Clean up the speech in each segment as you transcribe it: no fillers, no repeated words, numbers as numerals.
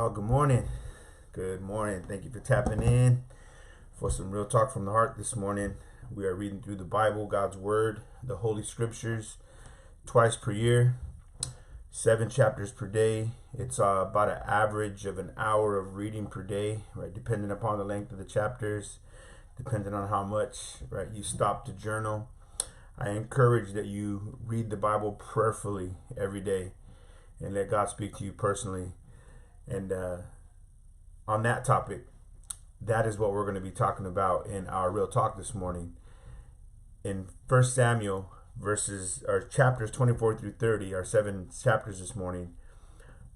y'all. Good morning. Good morning. Thank you for tapping in for some real talk from the heart this morning. We are reading through the Bible, God's Word, the Holy Scriptures, twice per year, 7 chapters per day. It's about an average of an hour of reading per day, right? Depending upon the length of the chapters, depending on how much, right, you stop to journal. I encourage that you read the Bible prayerfully every day and let God speak to you personally. And on that topic, that is what we're going to be talking about in our real talk this morning. In 1 Samuel chapters 24 through 30, our 7 chapters this morning.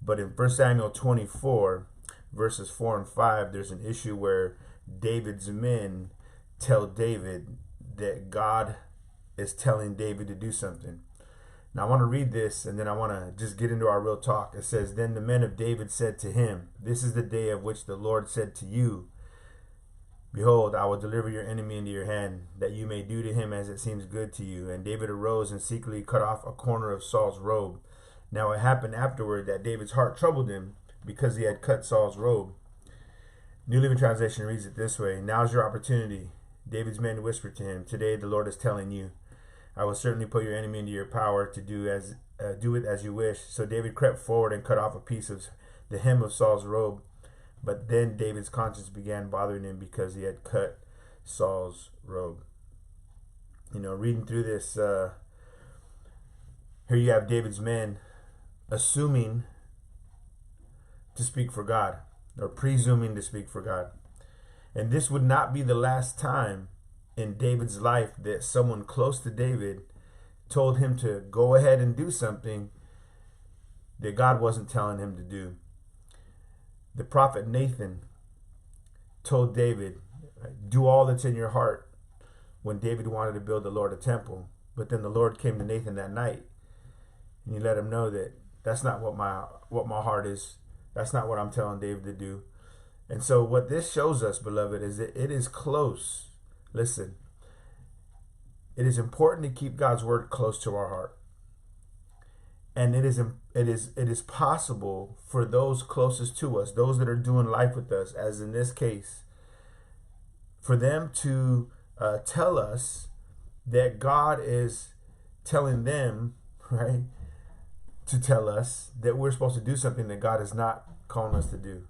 But in 1 Samuel 24, verses 4 and 5, there's an issue where David's men tell David that God is telling David to do something. Now I want to read this and then I want to just get into our real talk. It says, "Then the men of David said to him, 'This is the day of which the Lord said to you, Behold, I will deliver your enemy into your hand, that you may do to him as it seems good to you.' And David arose and secretly cut off a corner of Saul's robe. Now it happened afterward that David's heart troubled him because he had cut Saul's robe." New Living Translation reads it this way: "Now's your opportunity. David's men whispered to him, 'Today the Lord is telling you, I will certainly put your enemy into your power to do it as you wish.' So David crept forward and cut off a piece of the hem of Saul's robe. But then David's conscience began bothering him because he had cut Saul's robe." Reading through this, here you have David's men assuming to speak for God, or presuming to speak for God. And this would not be the last time in David's life that someone close to David told him to go ahead and do something that God wasn't telling him to do. The prophet Nathan told David, "Do all that's in your heart," when David wanted to build the Lord a temple. But then the Lord came to Nathan that night and he let him know that that's not what my heart is. That's not what I'm telling David to do. And so what this shows us, beloved, is that it is close. Listen, it is important to keep God's word close to our heart. And it is possible for those closest to us, those that are doing life with us, as in this case, for them to tell us that God is telling them, right, to tell us that we're supposed to do something that God is not calling us to do.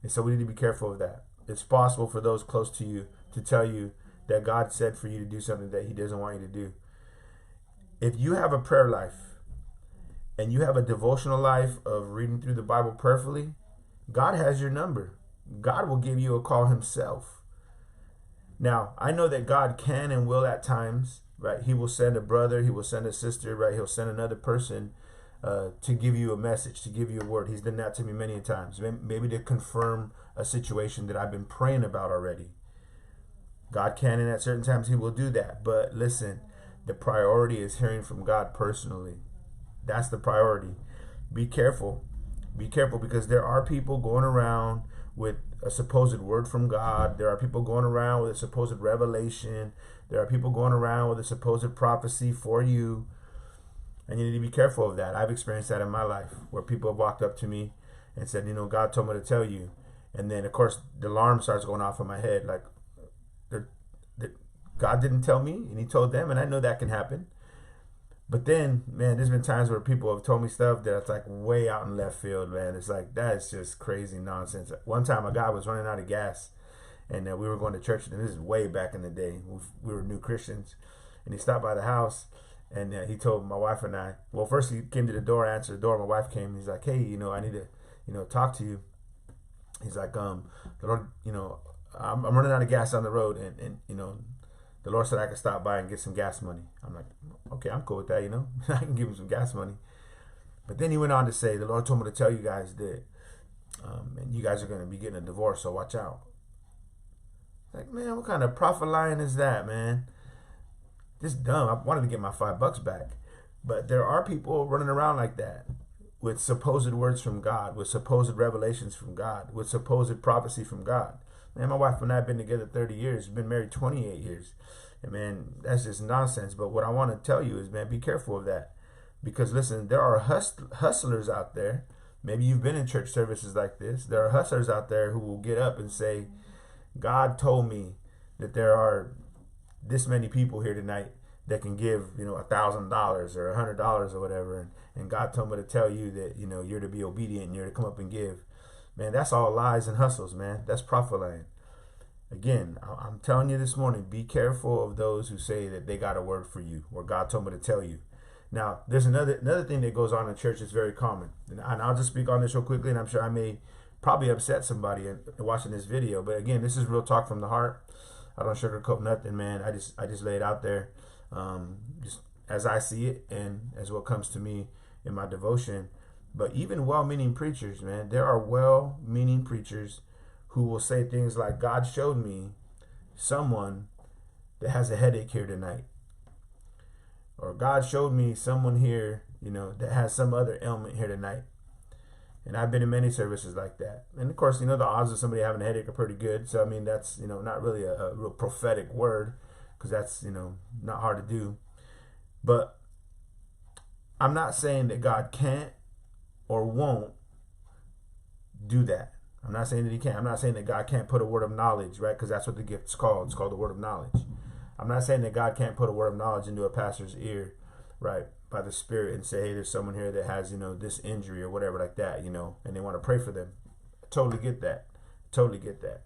And so we need to be careful of that. It's possible for those close to you to tell you that God said for you to do something that he doesn't want you to do. If you have a prayer life and you have a devotional life of reading through the Bible prayerfully, God has your number. God will give you a call himself. Now, I know that God can and will at times, right? He will send a brother, he will send a sister, right? He'll send another person to give you a message, to give you a word. He's done that to me many times, maybe to confirm a situation that I've been praying about already. God can, and at certain times he will do that. But listen, the priority is hearing from God personally. That's the priority. Be careful. Be careful, because there are people going around with a supposed word from God. There are people going around with a supposed revelation. There are people going around with a supposed prophecy for you. And you need to be careful of that. I've experienced that in my life, where people have walked up to me and said, "God told me to tell you." And then, of course, the alarm starts going off in my head, like, God didn't tell me, and he told them, and I know that can happen. But then, man, there's been times where people have told me stuff that's like way out in left field, man. It's like, that's just crazy nonsense. One time a guy was running out of gas, and we were going to church, and this is way back in the day. We were new Christians, and he stopped by the house, and he told my wife and I, well, first he came to the door, answered the door. My wife came, he's like, "Hey, I need to, talk to you." He's like, the Lord, I'm running out of gas on the road, and the Lord said I could stop by and get some gas money. I'm like, okay, I'm cool with that, I can give him some gas money. But then he went on to say, "The Lord told me to tell you guys that, and you guys are going to be getting a divorce, so watch out." Like, man, what kind of prophet lying is that, man? This dumb. I wanted to get my $5 back. But there are people running around like that, with supposed words from God, with supposed revelations from God, with supposed prophecy from God. Man, my wife and I have been together 30 years, been married 28 years. And man, that's just nonsense. But what I want to tell you is, man, be careful of that. Because listen, there are hustlers out there Maybe you've been in church services like this. There are hustlers out there who will get up and say, God told me that there are this many people here tonight that can give, $1,000 or $100 or whatever. And God told me to tell you that, you're to be obedient and you're to come up and give. Man, that's all lies and hustles, man. That's prophesying. Again, I'm telling you this morning, be careful of those who say that they got a word for you or God told me to tell you. Now, there's another thing that goes on in church that's very common. And I'll just speak on this real quickly, and I'm sure I may probably upset somebody in watching this video. But again, this is real talk from the heart. I don't sugarcoat nothing, man. I just lay it out there just as I see it and as what comes to me in my devotion. But even well-meaning preachers, man, there are well-meaning preachers who will say things like, God showed me someone that has a headache here tonight. Or God showed me someone here, that has some other ailment here tonight. And I've been in many services like that. And of course, the odds of somebody having a headache are pretty good. So, I mean, that's, not really a real prophetic word, because that's, not hard to do. But I'm not saying that God can't or won't do that. I'm not saying that he can't. I'm not saying that God can't put a word of knowledge, right? Because that's what the gift's called. It's called the word of knowledge. I'm not saying that God can't put a word of knowledge into a pastor's ear, right, by the Spirit and say, hey, there's someone here that has, this injury or whatever like that, and they want to pray for them. I totally get that. Totally get that.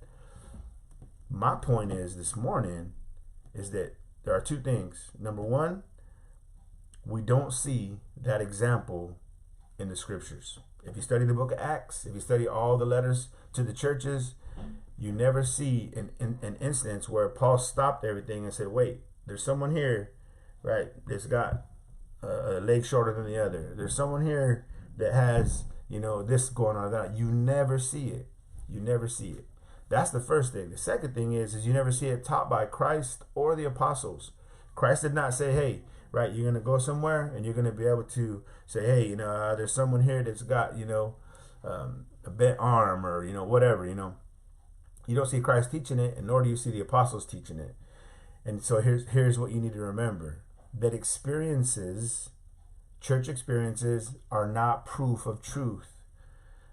My point is this morning is that there are two things. Number one, we don't see that example in the scriptures. If you study the book of Acts, if you study all the letters to the churches, you never see an instance where Paul stopped everything and said, wait, there's someone here, right, that's got a leg shorter than the other. There's someone here that has, this going on. That. You never see it. You never see it. That's the first thing. The second thing is you never see it taught by Christ or the apostles. Christ did not say, hey, right, you're going to go somewhere and you're going to be able to say, hey, there's someone here that's got, a bent arm or, whatever, You don't see Christ teaching it, and nor do you see the apostles teaching it. And so here's what you need to remember. That church experiences, are not proof of truth.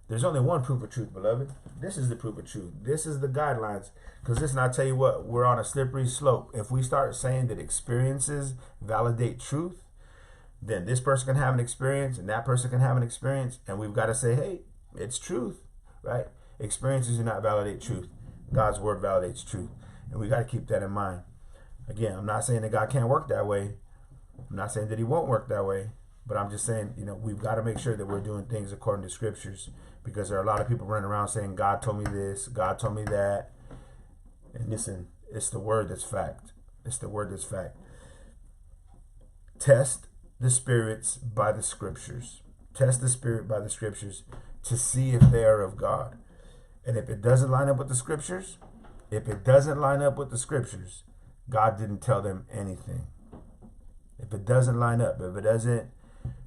There's only one proof of truth, beloved. This is the proof of truth. This is the guidelines. Because listen, I tell you what, we're on a slippery slope. If we start saying that experiences validate truth, then this person can have an experience and that person can have an experience. And we've got to say, hey, it's truth, right? Experiences do not validate truth. God's word validates truth. And we got to keep that in mind. Again, I'm not saying that God can't work that way. I'm not saying that he won't work that way. But I'm just saying, we've got to make sure that we're doing things according to scriptures, because there are a lot of people running around saying, God told me this, God told me that. And listen, it's the word that's fact. It's the word that's fact. Test the spirits by the scriptures. Test the spirit by the scriptures to see if they are of God. And if it doesn't line up with the scriptures, God didn't tell them anything. If it doesn't line up, if it doesn't,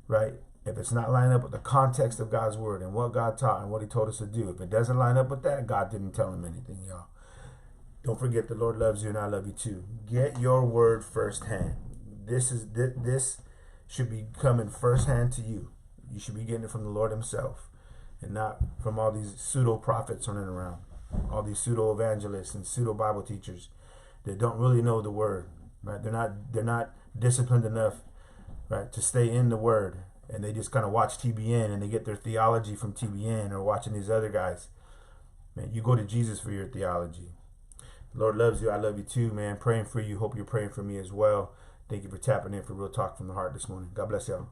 right, if it's not lining up with the context of God's word and what God taught and what he told us to do, if it doesn't line up with that, God didn't tell him anything, y'all. Don't forget, the Lord loves you and I love you too. Get your word firsthand. This should be coming firsthand to you. You should be getting it from the Lord himself, and not from all these pseudo prophets running around, all these pseudo evangelists and pseudo Bible teachers that don't really know the word, right? They're not disciplined enough, right, to stay in the word, and they just kind of watch TBN and they get their theology from TBN or watching these other guys. Man, you go to Jesus for your theology. The Lord loves you. I love you too, man. Praying for you. Hope you're praying for me as well. Thank you for tapping in for Real Talk from the Heart this morning. God bless y'all.